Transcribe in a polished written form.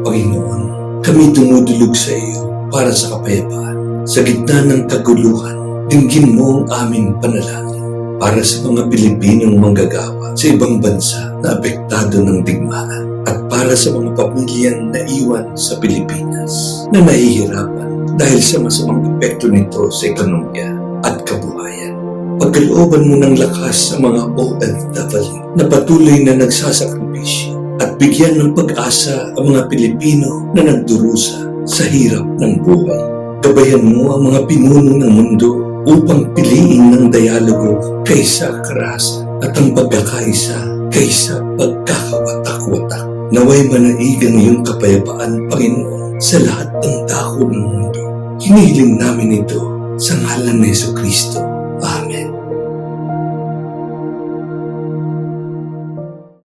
Panginoon, kami dumudulog sa iyo para sa kapayapaan. Sa gitna ng kaguluhan, dinggin mo ang aming panalangin para sa mga Pilipinong manggagawa sa ibang bansa na apektado ng digmaan at para sa mga pamilyang naiwan sa Pilipinas na nahihirapan dahil sa masamang epekto nito sa ekonomiya at kabuhayan. Pagkalooban mo ng lakas sa mga OFW na patuloy na nagsasakripisyo at bigyan ng pag-asa ang mga Pilipino na nagdurusa sa hirap ng buhay. Gabayan mo ang mga pinuno ng mundo upang piliin ng dialogo kaysa karahasan at ang pagkakaisa kaysa pagkakawatak-watak. Naway manaig ang iyong kapayapaan, Panginoon, sa lahat ng dako ng mundo. Hinihiling namin ito sa ngalan ni Jesucristo